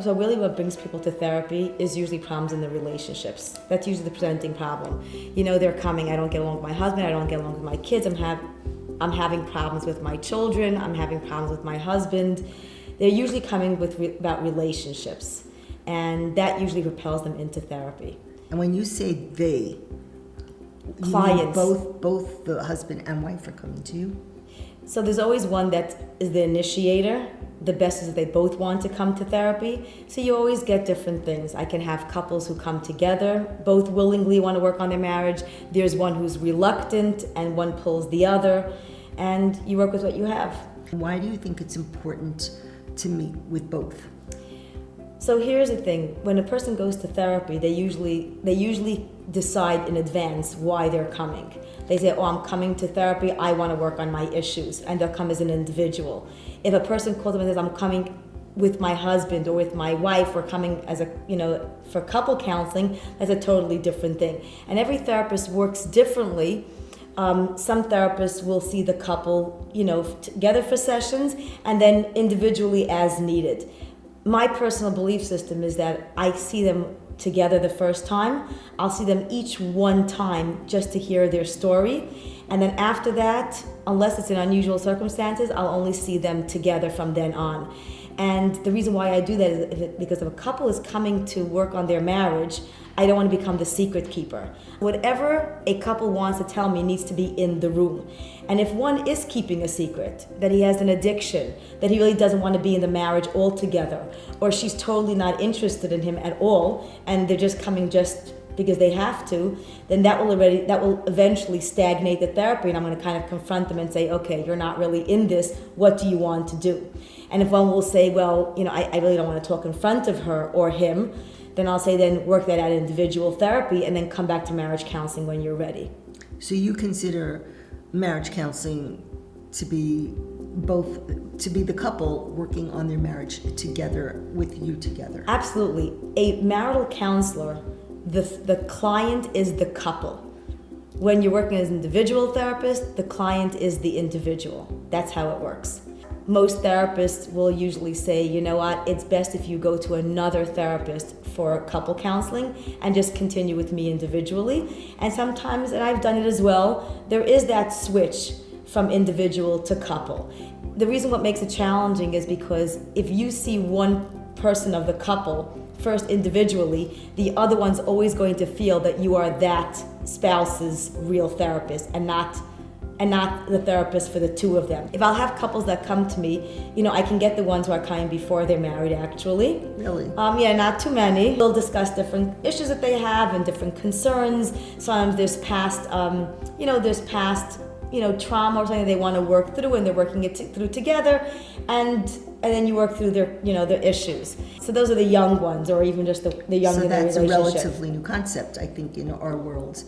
what brings people to therapy is usually problems in the relationships. That's usually the presenting problem. They're coming, I don't get along with my husband, I don't get along with my kids, I'm having problems with my children, I'm having problems with my husband. They're usually coming about relationships, and that usually propels them into therapy. And when you say they, clients, both the husband and wife are coming to you? So there's always one that is the initiator. The best is that they both want to come to therapy. So you always get different things. I can have couples who come together, both willingly want to work on their marriage. There's one who's reluctant and one pulls the other, and you work with what you have. Why do you think it's important to meet with both? So here's the thing, when a person goes to therapy, they usually decide in advance why they're coming. They say, I'm coming to therapy, I want to work on my issues, and they'll come as an individual. If a person calls them and says, I'm coming with my husband or with my wife, or coming as for couple counseling, that's a totally different thing. And every therapist works differently. Some therapists will see the couple, together for sessions, and then individually as needed. My personal belief system is that I see them together the first time. I'll see them each one time just to hear their story. And then after that, unless it's in unusual circumstances, I'll only see them together from then on. And the reason why I do that is because if a couple is coming to work on their marriage, I don't want to become the secret keeper. Whatever a couple wants to tell me needs to be in the room. And if one is keeping a secret, that he has an addiction, that he really doesn't want to be in the marriage altogether, or she's totally not interested in him at all, and they're just coming just because they have to, then that will eventually stagnate the therapy, and I'm going to kind of confront them and say, okay, you're not really in this, what do you want to do? And if one will say, well, I really don't want to talk in front of her or him, then I'll say, then work that out in individual therapy, and then come back to marriage counseling when you're ready. So you consider marriage counseling to be the couple working on their marriage together with you together? Absolutely. A marital counselor, the client is the couple. When you're working as an individual therapist, the client is the individual. That's how it works. Most therapists will usually say, you know what, it's best if you go to another therapist for couple counseling and just continue with me individually. And sometimes, and I've done it as well, there is that switch from individual to couple. The reason what makes it challenging is because if you see one person of the couple first individually, the other one's always going to feel that you are that spouse's real therapist and not the therapist for the two of them. If I'll have couples that come to me, I can get the ones who are coming before they're married, actually. Really? Yeah, not too many. We'll discuss different issues that they have and different concerns. Sometimes there's past trauma or something they want to work through, and they're working it through together, and then you work through their issues. So those are the young ones, or even just the young in their relationship. So that's a relatively new concept, I think, in our world,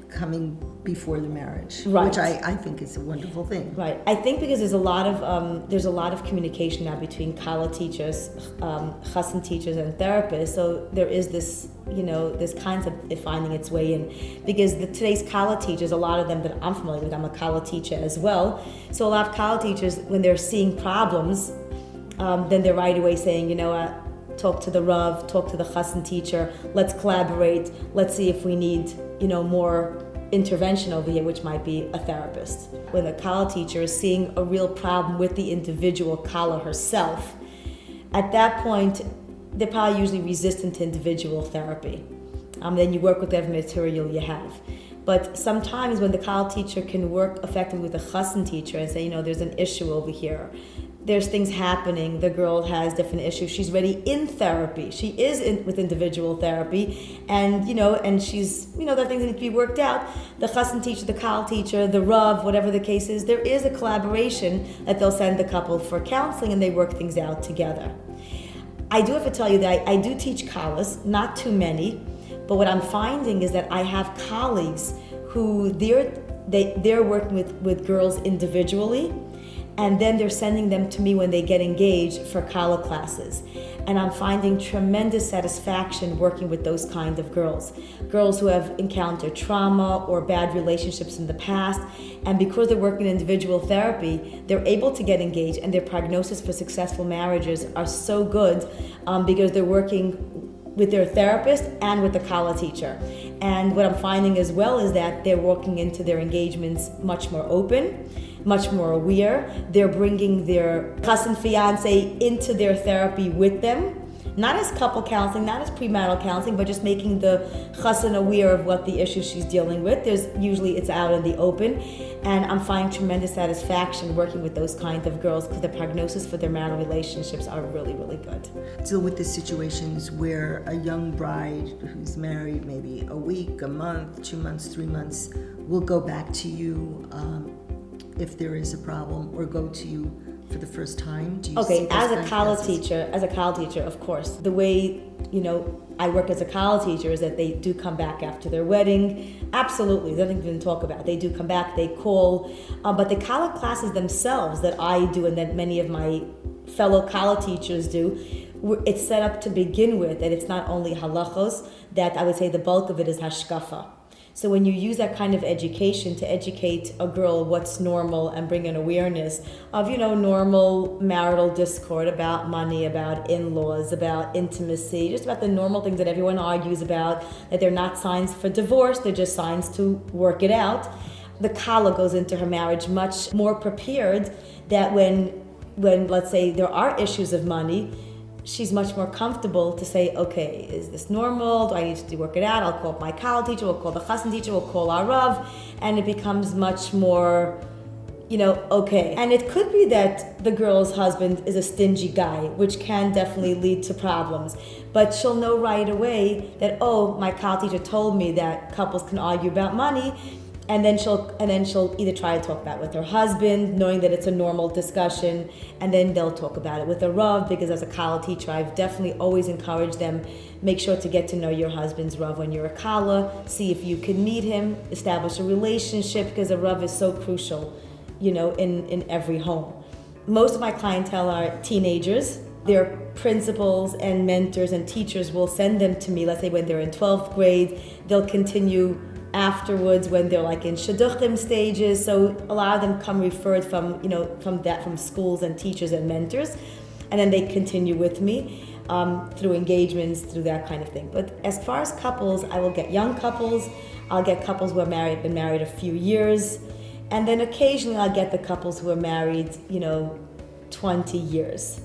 coming before the marriage, right. Which I think is a wonderful thing. Right. I think because there's a lot of communication now between kala teachers, chassan teachers, and therapists. So there is this concept of finding its way in. Because today's kala teachers, a lot of them that I'm familiar with, I'm a kala teacher as well. So a lot of kala teachers, when they're seeing problems, then they're right away saying, talk to the Rav, talk to the chassan teacher, let's collaborate, let's see if we need, more intervention over here, which might be a therapist. When the kala teacher is seeing a real problem with the individual kala herself, at that point, they're probably usually resistant to individual therapy. Then you work with whatever material you have. But sometimes when the kala teacher can work effectively with the chassan teacher and say, there's an issue over here, there's things happening, the girl has different issues, she's ready in therapy, she is with individual therapy, and she's, there are things that need to be worked out. The chassan teacher, the kala teacher, the rav, whatever the case is, there is a collaboration that they'll send the couple for counseling, and they work things out together. I do have to tell you that I do teach kalas, not too many, but what I'm finding is that I have colleagues who they're working with girls individually, and then they're sending them to me when they get engaged for kala classes. And I'm finding tremendous satisfaction working with those kind of girls. Girls who have encountered trauma or bad relationships in the past, and because they're working in individual therapy, they're able to get engaged, and their prognosis for successful marriages are so good because they're working with their therapist and with the kala teacher. And what I'm finding as well is that they're walking into their engagements much more open, much more aware. They're bringing their chassan fiance into their therapy with them, not as couple counseling, not as premarital counseling, but just making the chassan aware of what the issue she's dealing with. Usually it's out in the open, and I'm finding tremendous satisfaction working with those kinds of girls because the prognosis for their marital relationships are really, really good. Deal with the situations where a young bride who's married maybe a week, a month, 2 months, 3 months, will go back to you if there is a problem, or go to you for the first time? Do you see as those a kind of kala teacher, of course, the way I work as a kala teacher is that they do come back after their wedding. Absolutely, there's nothing to even talk about. They do come back, they call, but the kala classes themselves that I do and that many of my fellow kala teachers do, it's set up to begin with that it's not only halachos, that I would say the bulk of it is hashkafa. So when you use that kind of education to educate a girl what's normal and bring an awareness of, normal marital discord about money, about in-laws, about intimacy, just about the normal things that everyone argues about, that they're not signs for divorce, they're just signs to work it out. The kala goes into her marriage much more prepared that when let's say there are issues of money, she's much more comfortable to say, okay, is this normal? Do I need to work it out? I'll call my kala teacher, we'll call the chassan teacher, we'll call our rav, and it becomes much more, okay. And it could be that the girl's husband is a stingy guy, which can definitely lead to problems. But she'll know right away that, my kala teacher told me that couples can argue about money. And then she'll either try to talk about it with her husband, knowing that it's a normal discussion, and then they'll talk about it with a rav, because as a kala teacher, I've definitely always encouraged them, make sure to get to know your husband's rav when you're a kala, see if you can meet him, establish a relationship, because a rav is so crucial, in every home. Most of my clientele are teenagers. Their principals and mentors and teachers will send them to me, let's say when they're in 12th grade, they'll continue afterwards when they're like in shidduchim stages. So a lot of them come referred from schools and teachers and mentors, and then they continue with me through engagements, through that kind of thing. But as far as couples, I will get young couples, I'll get couples who are been married a few years, and then occasionally I'll get the couples who are married 20 years.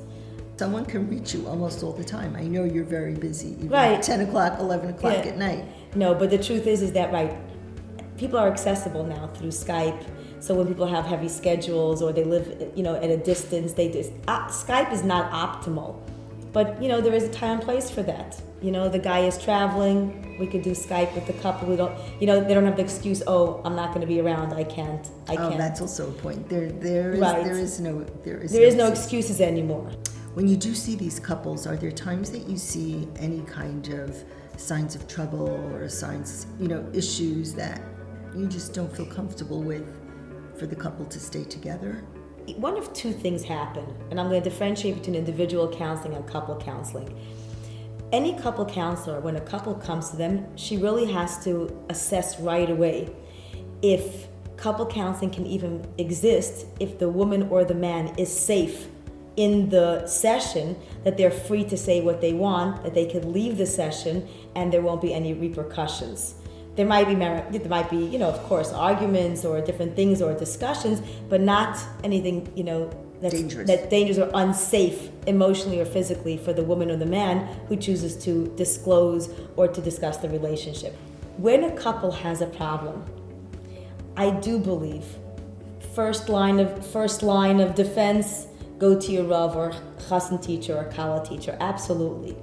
Someone can reach you almost all the time. I know you're very busy, even right. at 10 o'clock, 11 o'clock at night. No, but the truth is that, right, people are accessible now through Skype. So when people have heavy schedules or they live, at a distance, Skype is not optimal. But, there is a time and place for that. The guy is traveling, we could do Skype with the couple. We don't, they don't have the excuse, I'm not going to be around, I can't. Oh, that's also a point. There is no excuses anymore. When you do see these couples, are there times that you see any kind of signs of trouble or signs, issues that you just don't feel comfortable with for the couple to stay together? One of two things happen, and I'm going to differentiate between individual counseling and couple counseling. Any couple counselor, when a couple comes to them, she really has to assess right away if couple counseling can even exist, if the woman or the man is safe in the session, that they're free to say what they want, that they can leave the session and there won't be any repercussions. There might be, of course, arguments or different things or discussions, but not anything, that's dangerous or unsafe emotionally or physically for the woman or the man who chooses to disclose or to discuss the relationship. When a couple has a problem, I do believe first line of defense, go to your rav or chassan teacher or kala teacher, absolutely.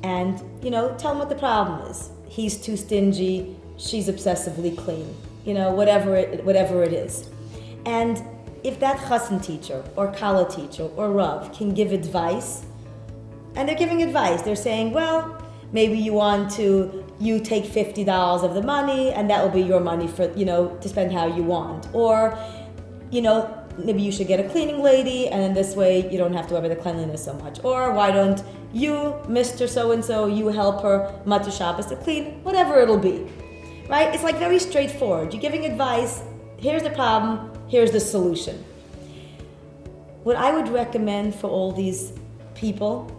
And, tell them what the problem is. He's too stingy, she's obsessively clean, whatever it is. And if that chassan teacher or kala teacher or rav can give advice, and they're giving advice, they're saying, well, maybe you take $50 of the money and that will be your money for, to spend how you want. Or, maybe you should get a cleaning lady, and then this way you don't have to worry about the cleanliness so much. Or why don't you, Mr. So-and-so, you help her Matzah Shabbos to clean, whatever it'll be, right? It's like very straightforward. You're giving advice, here's the problem, here's the solution. What I would recommend for all these people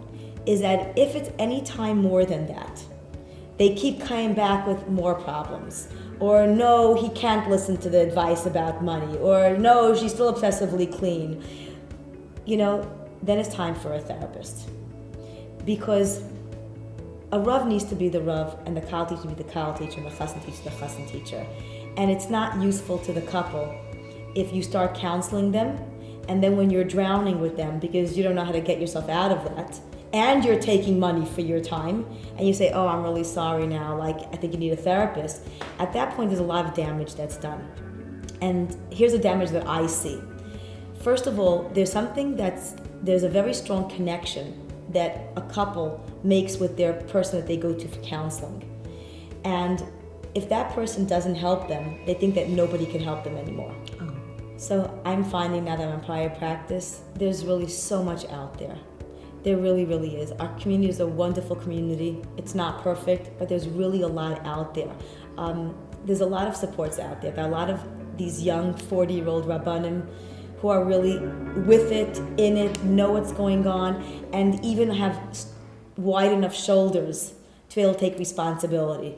is that if it's any time more than that, they keep coming back with more problems. Or no, he can't listen to the advice about money. Or no, she's still obsessively clean. Then it's time for a therapist. Because a Rav needs to be the Rav, and the Kal teacher to be the Kal teacher, and the Chassan teacher the Chassan teacher. And it's not useful to the couple if you start counseling them, and then when you're drowning with them because you don't know how to get yourself out of that, and you're taking money for your time, and you say, oh, I'm really sorry now, I think you need a therapist. At that point, there's a lot of damage that's done. And here's the damage that I see. First of all, there's a very strong connection that a couple makes with their person that they go to for counseling. And if that person doesn't help them, they think that nobody can help them anymore. Oh. So I'm finding now that I'm in prior practice, there's really so much out there. There really, really is. Our community is a wonderful community. It's not perfect, but there's really a lot out there. There's a lot of supports out there. There are a lot of these young 40-year-old Rabbanim who are really with it, in it, know what's going on, and even have wide enough shoulders to be able to take responsibility.